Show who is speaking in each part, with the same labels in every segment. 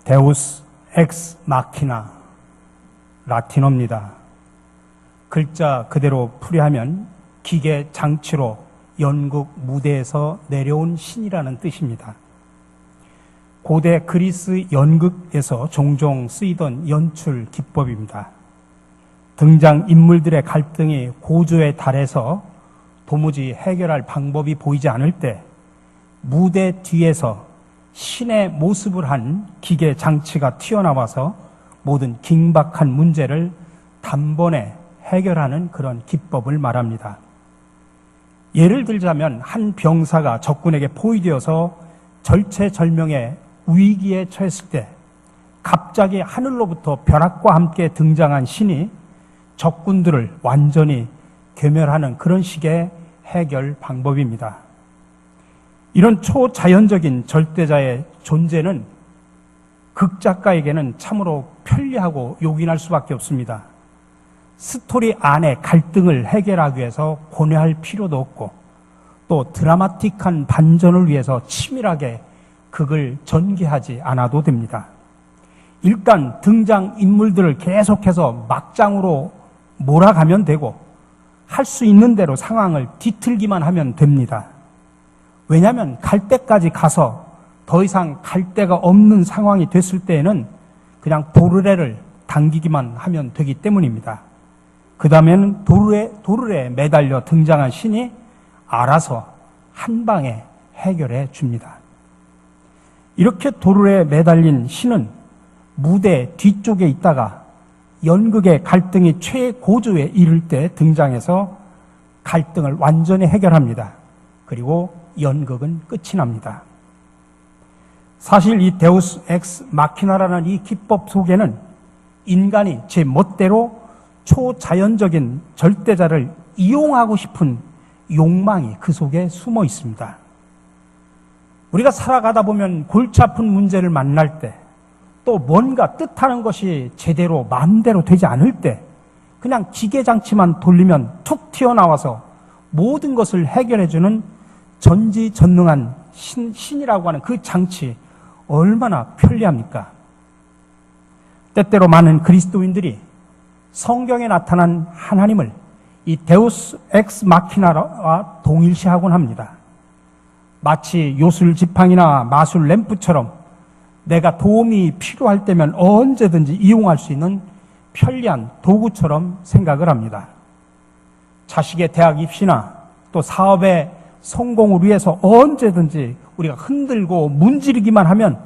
Speaker 1: 데우스 엑스 마키나, 라틴어입니다. 글자 그대로 풀이하면 기계 장치로 연극 무대에서 내려온 신이라는 뜻입니다. 고대 그리스 연극에서 종종 쓰이던 연출 기법입니다. 등장인물들의 갈등이 고조에 달해서 도무지 해결할 방법이 보이지 않을 때 무대 뒤에서 신의 모습을 한 기계 장치가 튀어나와서 모든 긴박한 문제를 단번에 해결하는 그런 기법을 말합니다. 예를 들자면 한 병사가 적군에게 포위되어서 절체절명의 위기에 처했을 때 갑자기 하늘로부터 벼락과 함께 등장한 신이 적군들을 완전히 괴멸하는 그런 식의 해결 방법입니다. 이런 초자연적인 절대자의 존재는 극작가에게는 참으로 편리하고 요긴할 수밖에 없습니다. 스토리 안에 갈등을 해결하기 위해서 고뇌할 필요도 없고 또 드라마틱한 반전을 위해서 치밀하게 극을 전개하지 않아도 됩니다. 일단 등장인물들을 계속해서 막장으로 몰아가면 되고 할 수 있는 대로 상황을 뒤틀기만 하면 됩니다. 왜냐하면 갈 때까지 가서 더 이상 갈 데가 없는 상황이 됐을 때에는 그냥 도르래를 당기기만 하면 되기 때문입니다. 그 다음에는 도르래에 매달려 등장한 신이 알아서 한 방에 해결해 줍니다. 이렇게 도르래에 매달린 신은 무대 뒤쪽에 있다가 연극의 갈등이 최고조에 이를 때 등장해서 갈등을 완전히 해결합니다. 그리고 연극은 끝이 납니다. 사실 이 데우스 엑스 마키나라는 이 기법 속에는 인간이 제 멋대로 초자연적인 절대자를 이용하고 싶은 욕망이 그 속에 숨어 있습니다. 우리가 살아가다 보면 골치 아픈 문제를 만날 때, 또 뭔가 뜻하는 것이 제대로 마음대로 되지 않을 때 그냥 기계장치만 돌리면 툭 튀어나와서 모든 것을 해결해주는 전지전능한 신이라고 하는 그 장치 얼마나 편리합니까? 때때로 많은 그리스도인들이 성경에 나타난 하나님을 이 데우스 엑스 마키나와 동일시하곤 합니다. 마치 요술 지팡이나 마술 램프처럼 내가 도움이 필요할 때면 언제든지 이용할 수 있는 편리한 도구처럼 생각을 합니다. 자식의 대학 입시나 또 사업의 성공을 위해서 언제든지 우리가 흔들고 문지르기만 하면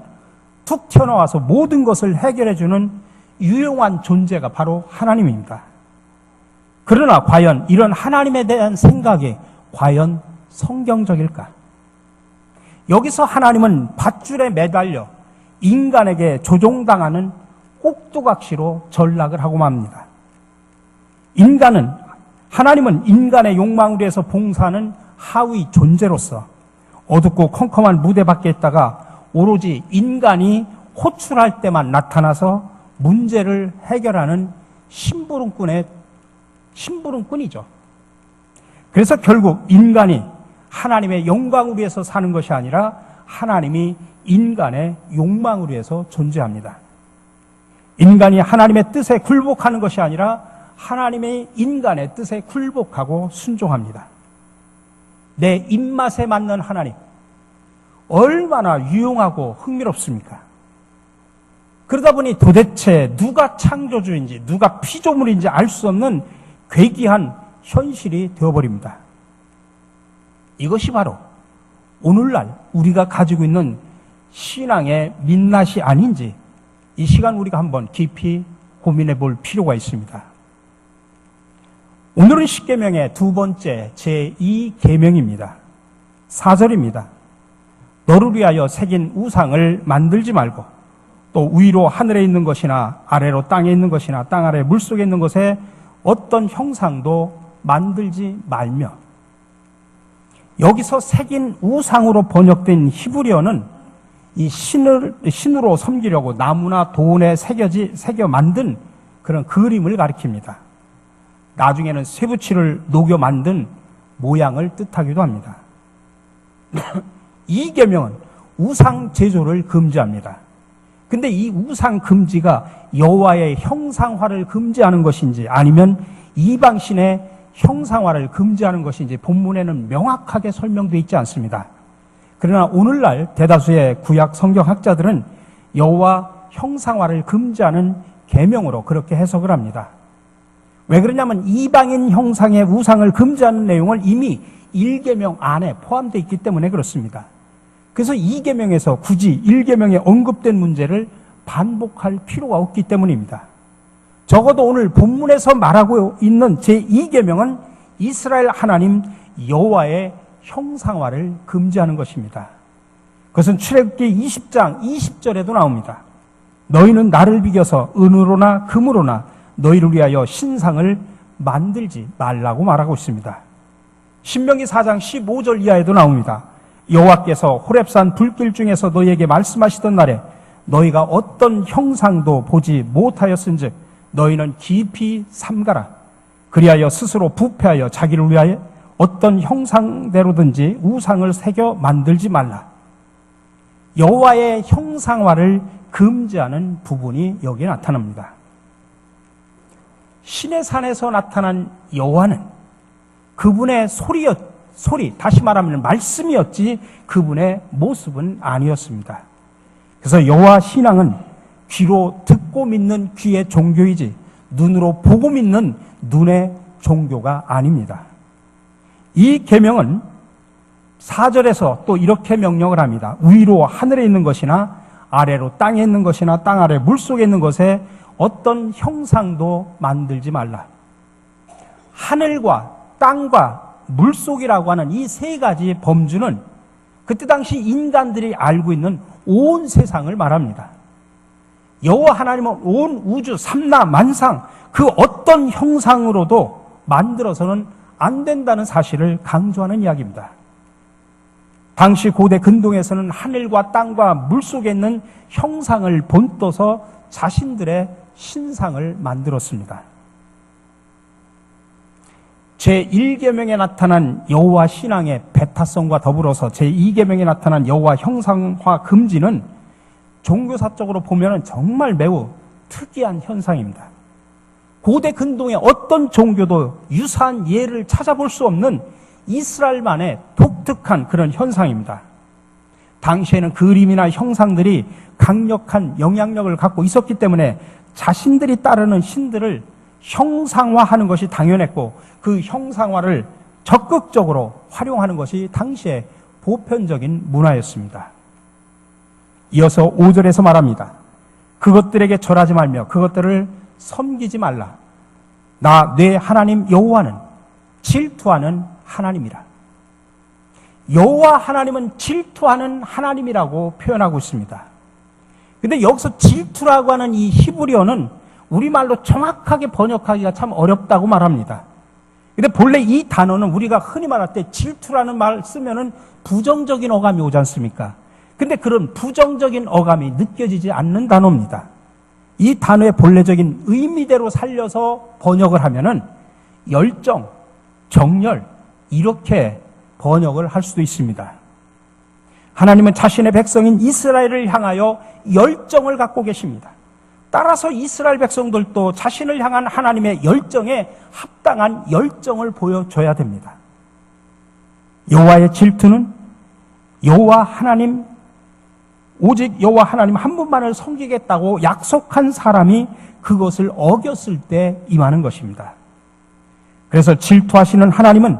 Speaker 1: 툭 튀어나와서 모든 것을 해결해주는 유용한 존재가 바로 하나님입니다. 그러나 과연 이런 하나님에 대한 생각이 과연 성경적일까? 여기서 하나님은 밧줄에 매달려 인간에게 조종당하는 꼭두각시로 전락을 하고 맙니다. 하나님은 인간의 욕망을 위해서 봉사하는 하위 존재로서 어둡고 컴컴한 무대 밖에 있다가 오로지 인간이 호출할 때만 나타나서 문제를 해결하는 심부름꾼이죠. 그래서 결국 인간이 하나님의 영광을 위해서 사는 것이 아니라 하나님이 인간의 욕망을 위해서 존재합니다. 인간이 하나님의 뜻에 굴복하는 것이 아니라 하나님의 인간의 뜻에 굴복하고 순종합니다. 내 입맛에 맞는 하나님, 얼마나 유용하고 흥미롭습니까? 그러다 보니 도대체 누가 창조주인지 누가 피조물인지 알 수 없는 괴기한 현실이 되어버립니다. 이것이 바로 오늘날 우리가 가지고 있는 신앙의 민낯이 아닌지 이 시간 우리가 한번 깊이 고민해 볼 필요가 있습니다. 오늘은 십계명의 두 번째 제2계명입니다. 4절입니다. 너를 위하여 새긴 우상을 만들지 말고 또 위로 하늘에 있는 것이나 아래로 땅에 있는 것이나 땅 아래 물속에 있는 것에 어떤 형상도 만들지 말며, 여기서 새긴 우상으로 번역된 히브리어는 이 신으로 섬기려고 나무나 돈에 새겨 만든 그런 그림을 가리킵니다. 나중에는 쇠붙이를 녹여 만든 모양을 뜻하기도 합니다. 이 계명은 우상 제조를 금지합니다. 근데 이 우상 금지가 여호와의 형상화를 금지하는 것인지 아니면 이방신의 형상화를 금지하는 것인지 본문에는 명확하게 설명되어 있지 않습니다. 그러나 오늘날 대다수의 구약 성경학자들은 여호와 형상화를 금지하는 계명으로 그렇게 해석을 합니다. 왜 그러냐면 이방인 형상의 우상을 금지하는 내용을 이미 1계명 안에 포함되어 있기 때문에 그렇습니다. 그래서 2계명에서 굳이 1계명에 언급된 문제를 반복할 필요가 없기 때문입니다. 적어도 오늘 본문에서 말하고 있는 제2계명은 이스라엘 하나님 여호와의 형상화를 금지하는 것입니다. 그것은 출애굽기 20장 20절에도 나옵니다. 너희는 나를 비겨서 은으로나 금으로나 너희를 위하여 신상을 만들지 말라고 말하고 있습니다. 신명기 4장 15절 이하에도 나옵니다. 여호와께서 호렙산 불길 중에서 너희에게 말씀하시던 날에 너희가 어떤 형상도 보지 못하였은즉 너희는 깊이 삼가라. 그리하여 스스로 부패하여 자기를 위하여 어떤 형상대로든지 우상을 새겨 만들지 말라. 여호와의 형상화를 금지하는 부분이 여기에 나타납니다. 신의 산에서 나타난 여호와는 그분의 소리, 다시 말하면 말씀이었지 그분의 모습은 아니었습니다. 그래서 여호와 신앙은 귀로 듣고 믿는 귀의 종교이지 눈으로 보고 믿는 눈의 종교가 아닙니다. 이 계명은 4절에서 또 이렇게 명령을 합니다. 위로 하늘에 있는 것이나 아래로 땅에 있는 것이나 땅 아래 물속에 있는 것에 어떤 형상도 만들지 말라. 하늘과 땅과 물속이라고 하는 이 세 가지 범주는 그때 당시 인간들이 알고 있는 온 세상을 말합니다. 여호와 하나님은 온 우주 삼라 만상 그 어떤 형상으로도 만들어서는 안 된다는 사실을 강조하는 이야기입니다. 당시 고대 근동에서는 하늘과 땅과 물속에 있는 형상을 본떠서 자신들의 신상을 만들었습니다. 제1계명에 나타난 여호와 신앙의 배타성과 더불어서 제2계명에 나타난 여호와 형상화 금지는 종교사적으로 보면 정말 매우 특이한 현상입니다. 고대 근동의 어떤 종교도 유사한 예를 찾아볼 수 없는 이스라엘만의 독특한 그런 현상입니다. 당시에는 그림이나 형상들이 강력한 영향력을 갖고 있었기 때문에 자신들이 따르는 신들을 형상화하는 것이 당연했고 그 형상화를 적극적으로 활용하는 것이 당시의 보편적인 문화였습니다. 이어서 5절에서 말합니다. 그것들에게 절하지 말며 그것들을 섬기지 말라. 나 내 하나님 여호와는 질투하는 하나님이라. 여호와 하나님은 질투하는 하나님이라고 표현하고 있습니다. 근데 여기서 질투라고 하는 이 히브리어는 우리말로 정확하게 번역하기가 참 어렵다고 말합니다. 근데 본래 이 단어는 우리가 흔히 말할 때 질투라는 말 쓰면은 부정적인 어감이 오지 않습니까? 근데 그런 부정적인 어감이 느껴지지 않는 단어입니다. 이 단어의 본래적인 의미대로 살려서 번역을 하면은 열정, 정열, 이렇게 번역을 할 수도 있습니다. 하나님은 자신의 백성인 이스라엘을 향하여 열정을 갖고 계십니다. 따라서 이스라엘 백성들도 자신을 향한 하나님의 열정에 합당한 열정을 보여줘야 됩니다. 여호와의 질투는 여호와 하나님, 오직 여호와 하나님 한 분만을 섬기겠다고 약속한 사람이 그것을 어겼을 때 임하는 것입니다. 그래서 질투하시는 하나님은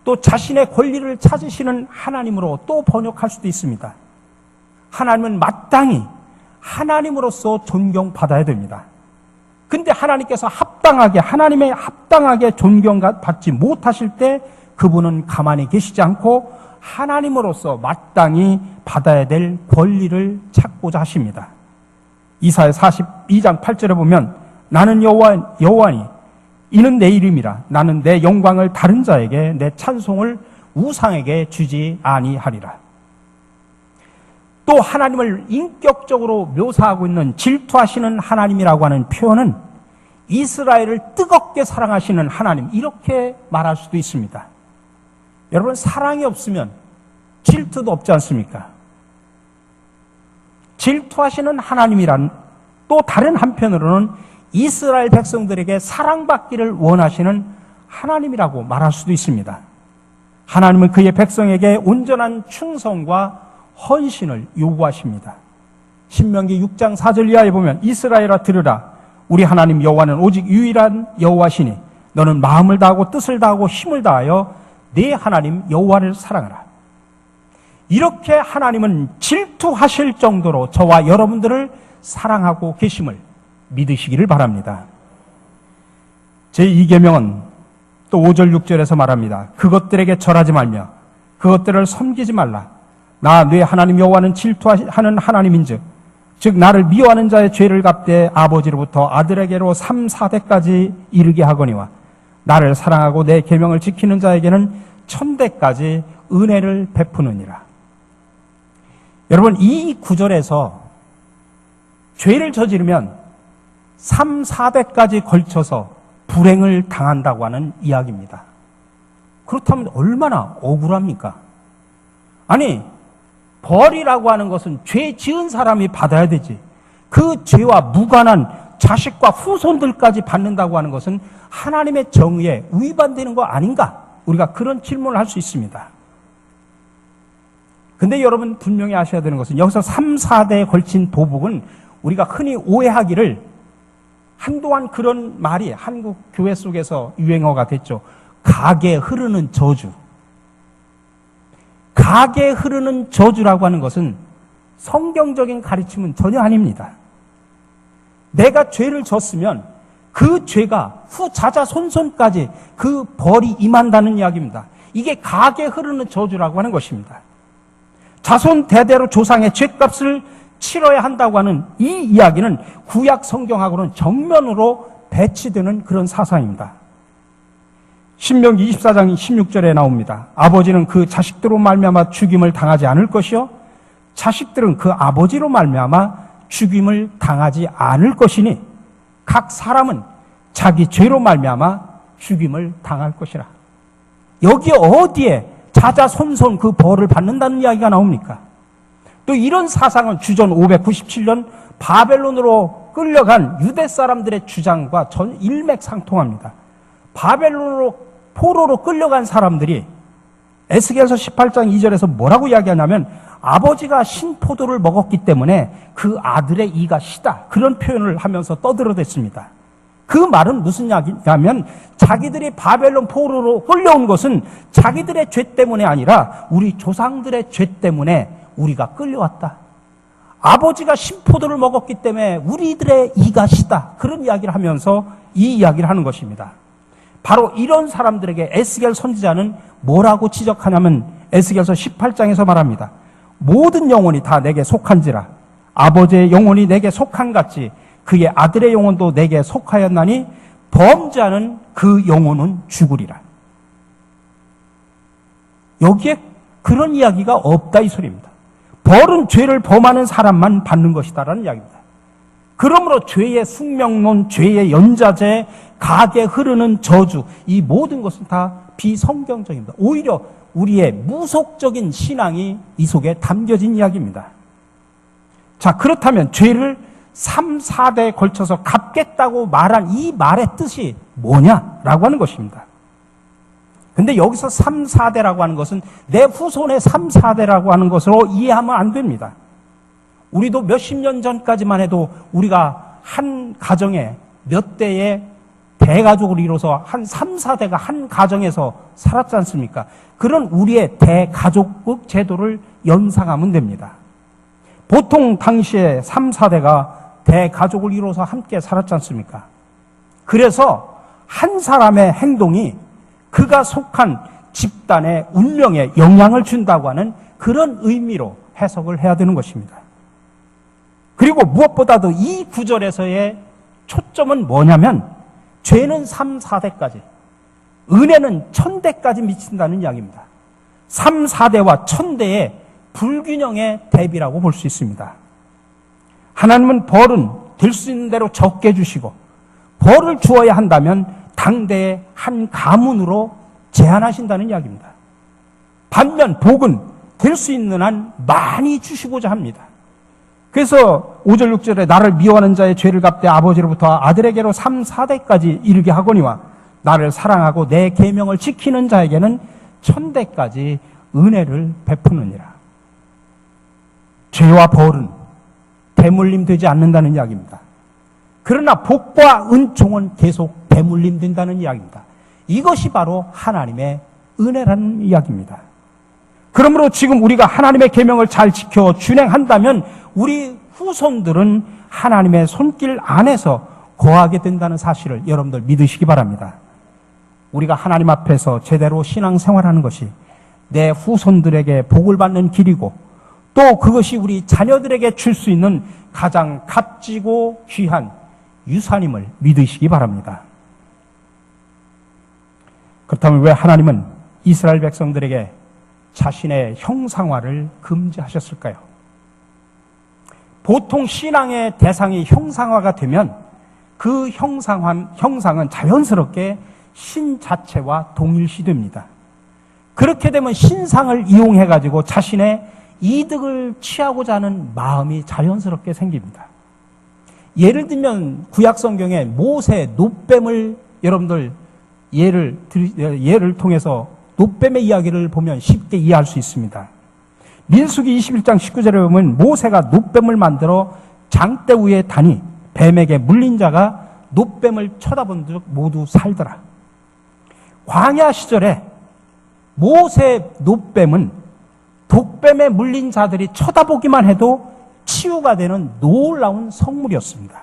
Speaker 1: 또 자신의 권리를 찾으시는 하나님으로 또 번역할 수도 있습니다. 하나님은 마땅히 하나님으로서 존경받아야 됩니다. 근데 하나님께서 하나님의 합당하게 존경받지 못하실 때 그분은 가만히 계시지 않고 하나님으로서 마땅히 받아야 될 권리를 찾고자 하십니다. 이사야 42장 8절에 보면 나는 여호와니 이는 내 이름이라. 나는 내 영광을 다른 자에게 내 찬송을 우상에게 주지 아니하리라. 또 하나님을 인격적으로 묘사하고 있는 질투하시는 하나님이라고 하는 표현은 이스라엘을 뜨겁게 사랑하시는 하나님, 이렇게 말할 수도 있습니다. 여러분, 사랑이 없으면 질투도 없지 않습니까? 질투하시는 하나님이란 또 다른 한편으로는 이스라엘 백성들에게 사랑받기를 원하시는 하나님이라고 말할 수도 있습니다. 하나님은 그의 백성에게 온전한 충성과 헌신을 요구하십니다. 신명기 6장 4절 이하에 보면 이스라엘아 들으라 우리 하나님 여호와는 오직 유일한 여호와시니 너는 마음을 다하고 뜻을 다하고 힘을 다하여 네 하나님 여호와를 사랑하라. 이렇게 하나님은 질투하실 정도로 저와 여러분들을 사랑하고 계심을 믿으시기를 바랍니다. 제2계명은 또 5절 6절에서 말합니다. 그것들에게 절하지 말며 그것들을 섬기지 말라. 나 네 하나님 여호와는 질투하는 하나님인즉 즉 나를 미워하는 자의 죄를 갚되 아버지로부터 아들에게로 3, 4대까지 이르게 하거니와 나를 사랑하고 내 계명을 지키는 자에게는 1000대까지 은혜를 베푸느니라. 여러분 이 구절에서 죄를 저지르면 3, 4대까지 걸쳐서 불행을 당한다고 하는 이야기입니다. 그렇다면 얼마나 억울합니까? 아니 벌이라고 하는 것은 죄 지은 사람이 받아야 되지. 그 죄와 무관한 자식과 후손들까지 받는다고 하는 것은 하나님의 정의에 위반되는 거 아닌가? 우리가 그런 질문을 할 수 있습니다. 근데 여러분 분명히 아셔야 되는 것은 여기서 3, 4대에 걸친 보복은 우리가 흔히 오해하기를 한동안 그런 말이 한국 교회 속에서 유행어가 됐죠. 가게 흐르는 저주. 가게 흐르는 저주라고 하는 것은 성경적인 가르침은 전혀 아닙니다. 내가 죄를 졌으면 그 죄가 후자자손손까지 그 벌이 임한다는 이야기입니다. 이게 가게 흐르는 저주라고 하는 것입니다. 자손 대대로 조상의 죄값을 치러야 한다고 하는 이 이야기는 구약 성경하고는 정면으로 배치되는 그런 사상입니다. 신명기 24장 16절에 나옵니다. 아버지는 그 자식들로 말미암아 죽임을 당하지 않을 것이요 자식들은 그 아버지로 말미암아 죽임을 당하지 않을 것이니 각 사람은 자기 죄로 말미암아 죽임을 당할 것이라. 여기 어디에 자자손손 그 벌을 받는다는 이야기가 나옵니까? 또 이런 사상은 주전 597년 바벨론으로 끌려간 유대 사람들의 주장과 전 일맥상통합니다. 바벨론으로 포로로 끌려간 사람들이 에스겔서 18장 2절에서 뭐라고 이야기하냐면 아버지가 신포도를 먹었기 때문에 그 아들의 이가 시다. 그런 표현을 하면서 떠들어댔습니다. 그 말은 무슨 이야기냐면 자기들이 바벨론 포로로 끌려온 것은 자기들의 죄 때문에 아니라 우리 조상들의 죄 때문에 우리가 끌려왔다. 아버지가 신포도를 먹었기 때문에 우리들의 이가 시다. 그런 이야기를 하면서 이 이야기를 하는 것입니다. 바로 이런 사람들에게 에스겔 선지자는 뭐라고 지적하냐면 에스겔서 18장에서 말합니다. 모든 영혼이 다 내게 속한지라 아버지의 영혼이 내게 속한같이 그의 아들의 영혼도 내게 속하였나니 범죄하는 그 영혼은 죽으리라. 여기에 그런 이야기가 없다 이 소리입니다. 벌은 죄를 범하는 사람만 받는 것이다라는 이야기입니다. 그러므로 죄의 숙명론, 죄의 연자제, 가게 흐르는 저주, 이 모든 것은 다 비성경적입니다. 오히려 우리의 무속적인 신앙이 이 속에 담겨진 이야기입니다. 자, 그렇다면 죄를 3, 4대에 걸쳐서 갚겠다고 말한 이 말의 뜻이 뭐냐라고 하는 것입니다. 근데 여기서 3, 4대라고 하는 것은 내 후손의 3, 4대라고 하는 것으로 이해하면 안 됩니다. 우리도 몇십 년 전까지만 해도 우리가 한 가정에 몇 대의 대가족을 이뤄서 한 3, 4대가 한 가정에서 살았지 않습니까? 그런 우리의 대가족국 제도를 연상하면 됩니다. 보통 당시에 3, 4대가 대가족을 이뤄서 함께 살았지 않습니까? 그래서 한 사람의 행동이 그가 속한 집단의 운명에 영향을 준다고 하는 그런 의미로 해석을 해야 되는 것입니다. 그리고 무엇보다도 이 구절에서의 초점은 뭐냐면 죄는 3, 4대까지, 은혜는 1000대까지 미친다는 이야기입니다. 3, 4대와 1000대의 불균형의 대비라고 볼 수 있습니다. 하나님은 벌은 될 수 있는 대로 적게 주시고 벌을 주어야 한다면 당대의 한 가문으로 제한하신다는 이야기입니다. 반면 복은 될 수 있는 한 많이 주시고자 합니다. 그래서 5절 6절에 나를 미워하는 자의 죄를 갚되 아버지로부터 아들에게로 3, 4대까지 이르게 하거니와 나를 사랑하고 내 계명을 지키는 자에게는 천대까지 은혜를 베푸느니라. 죄와 벌은 대물림 되지 않는다는 이야기입니다. 그러나 복과 은총은 계속 대물림 된다는 이야기입니다. 이것이 바로 하나님의 은혜라는 이야기입니다. 그러므로 지금 우리가 하나님의 계명을 잘 지켜 준행한다면 우리 후손들은 하나님의 손길 안에서 거하게 된다는 사실을 여러분들 믿으시기 바랍니다. 우리가 하나님 앞에서 제대로 신앙생활하는 것이 내 후손들에게 복을 받는 길이고 또 그것이 우리 자녀들에게 줄 수 있는 가장 값지고 귀한 유산임을 믿으시기 바랍니다. 그렇다면 왜 하나님은 이스라엘 백성들에게 자신의 형상화를 금지하셨을까요? 보통 신앙의 대상이 형상화가 되면 그 형상은 자연스럽게 신 자체와 동일시됩니다. 그렇게 되면 신상을 이용해가지고 자신의 이득을 취하고자 하는 마음이 자연스럽게 생깁니다. 예를 들면 구약 성경에 모세 노뱀을 여러분들 예를 통해서 노뱀의 이야기를 보면 쉽게 이해할 수 있습니다. 민수기 21장 19절에 보면 모세가 노뱀을 만들어 장대 위에 다니 뱀에게 물린 자가 노뱀을 쳐다본 즉 모두 살더라. 광야 시절에 모세 노뱀은 독뱀에 물린 자들이 쳐다보기만 해도 치유가 되는 놀라운 성물이었습니다.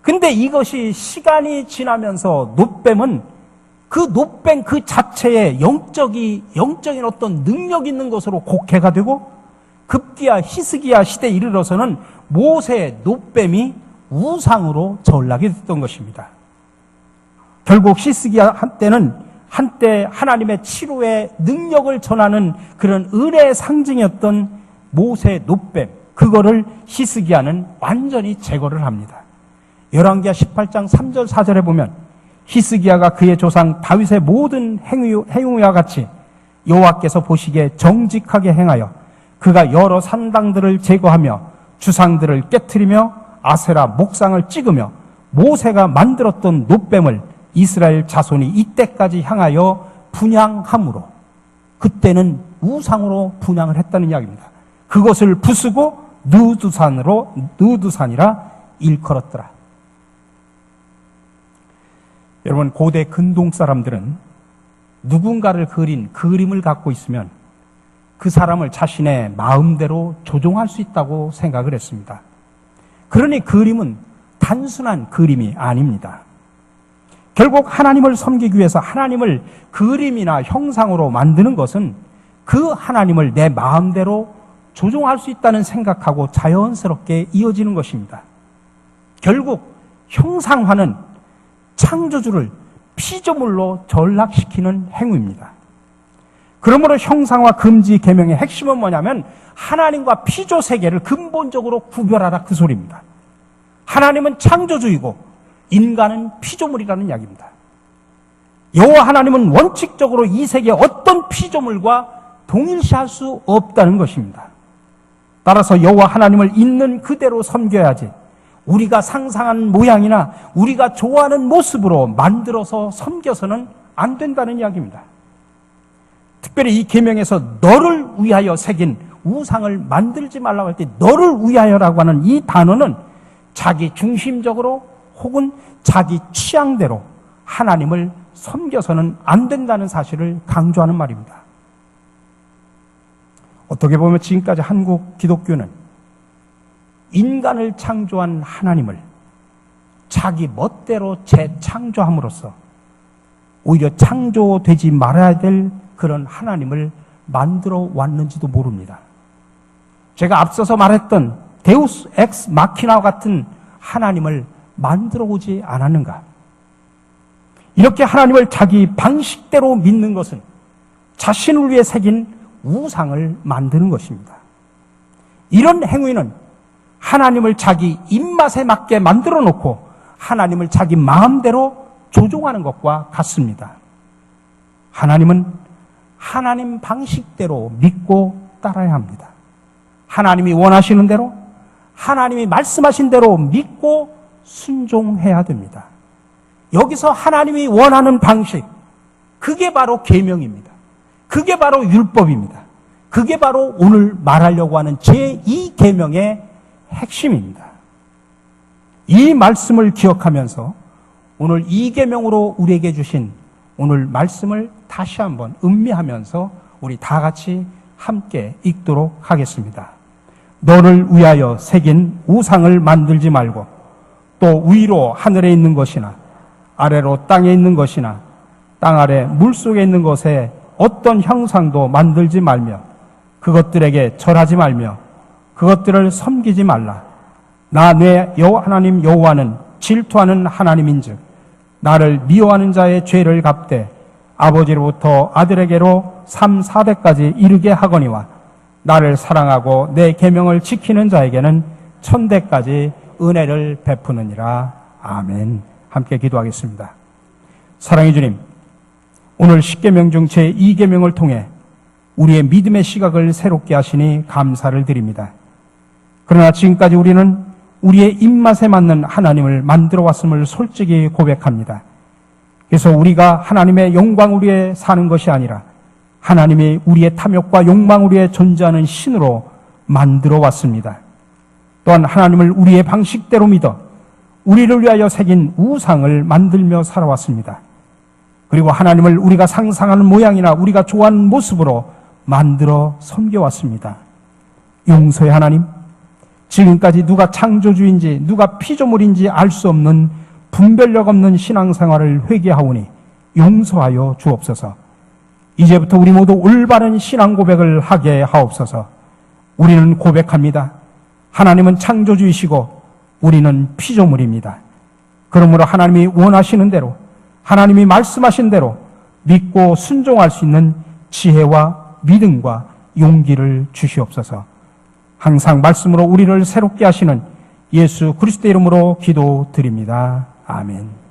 Speaker 1: 근데 이것이 시간이 지나면서 노뱀은 그 노뱀 그 자체에 영적인 어떤 능력 있는 것으로 곡해가 되고 급기야 히스기야 시대에 이르러서는 모세의 노뱀이 우상으로 전락이 됐던 것입니다. 결국 히스기야 한때 하나님의 치료의 능력을 전하는 그런 은혜의 상징이었던 모세의 노뱀, 그거를 히스기야는 완전히 제거를 합니다. 열왕기하 18장 3절 4절에 보면 히스기야가 그의 조상 다윗의 모든 행위와 같이 여호와께서 보시기에 정직하게 행하여 그가 여러 산당들을 제거하며 주상들을 깨트리며 아세라 목상을 찍으며 모세가 만들었던 노뱀을 이스라엘 자손이 이때까지 향하여 분향함으로 그때는 우상으로 분향을 했다는 이야기입니다. 그것을 부수고 느두산이라 일컬었더라. 여러분, 고대 근동 사람들은 누군가를 그린 그림을 갖고 있으면 그 사람을 자신의 마음대로 조종할 수 있다고 생각을 했습니다. 그러니 그림은 단순한 그림이 아닙니다. 결국 하나님을 섬기기 위해서 하나님을 그림이나 형상으로 만드는 것은 그 하나님을 내 마음대로 조종할 수 있다는 생각하고 자연스럽게 이어지는 것입니다. 결국 형상화는 창조주를 피조물로 전락시키는 행위입니다. 그러므로 형상화 금지 계명의 핵심은 뭐냐면 하나님과 피조 세계를 근본적으로 구별하라 그 소리입니다. 하나님은 창조주이고 인간은 피조물이라는 이야기입니다. 여호와 하나님은 원칙적으로 이 세계의 어떤 피조물과 동일시할 수 없다는 것입니다. 따라서 여호와 하나님을 있는 그대로 섬겨야지 우리가 상상한 모양이나 우리가 좋아하는 모습으로 만들어서 섬겨서는 안 된다는 이야기입니다. 특별히 이 계명에서 너를 위하여 새긴 우상을 만들지 말라고 할 때 너를 위하여라고 하는 이 단어는 자기 중심적으로 혹은 자기 취향대로 하나님을 섬겨서는 안 된다는 사실을 강조하는 말입니다. 어떻게 보면 지금까지 한국 기독교는 인간을 창조한 하나님을 자기 멋대로 재창조함으로써 오히려 창조되지 말아야 될 그런 하나님을 만들어 왔는지도 모릅니다. 제가 앞서서 말했던 데우스 엑스 마키나와 같은 하나님을 만들어 오지 않았는가? 이렇게 하나님을 자기 방식대로 믿는 것은 자신을 위해 새긴 우상을 만드는 것입니다. 이런 행위는 하나님을 자기 입맛에 맞게 만들어 놓고 하나님을 자기 마음대로 조종하는 것과 같습니다. 하나님은 하나님 방식대로 믿고 따라야 합니다. 하나님이 원하시는 대로 하나님이 말씀하신 대로 믿고 순종해야 됩니다. 여기서 하나님이 원하는 방식, 그게 바로 계명입니다. 그게 바로 율법입니다. 그게 바로 오늘 말하려고 하는 제2계명의 핵심입니다. 이 말씀을 기억하면서 오늘 2계명으로 우리에게 주신 오늘 말씀을 다시 한번 음미하면서 우리 다 같이 함께 읽도록 하겠습니다. 너를 위하여 새긴 우상을 만들지 말고 또 위로 하늘에 있는 것이나 아래로 땅에 있는 것이나 땅 아래 물속에 있는 것에 어떤 형상도 만들지 말며 그것들에게 절하지 말며 그것들을 섬기지 말라. 나 내 하나님 여호와는 질투하는 하나님인즉 나를 미워하는 자의 죄를 갚되 아버지로부터 아들에게로 3, 4대까지 이르게 하거니와 나를 사랑하고 내 계명을 지키는 자에게는 1000대까지 은혜를 베푸느니라. 아멘. 함께 기도하겠습니다. 사랑의 주님, 오늘 10계명 중 제2계명을 통해 우리의 믿음의 시각을 새롭게 하시니 감사를 드립니다. 그러나 지금까지 우리는 우리의 입맛에 맞는 하나님을 만들어 왔음을 솔직히 고백합니다. 그래서 우리가 하나님의 영광을 위해 사는 것이 아니라 하나님이 우리의 탐욕과 욕망을 위해 존재하는 신으로 만들어 왔습니다. 또한 하나님을 우리의 방식대로 믿어 우리를 위하여 새긴 우상을 만들며 살아왔습니다. 그리고 하나님을 우리가 상상하는 모양이나 우리가 좋아하는 모습으로 만들어 섬겨왔습니다. 용서의 하나님, 지금까지 누가 창조주인지 누가 피조물인지 알 수 없는 분별력 없는 신앙생활을 회개하오니 용서하여 주옵소서. 이제부터 우리 모두 올바른 신앙 고백을 하게 하옵소서. 우리는 고백합니다. 하나님은 창조주이시고 우리는 피조물입니다. 그러므로 하나님이 원하시는 대로 하나님이 말씀하신 대로 믿고 순종할 수 있는 지혜와 믿음과 용기를 주시옵소서. 항상 말씀으로 우리를 새롭게 하시는 예수 그리스도 이름으로 기도드립니다. 아멘.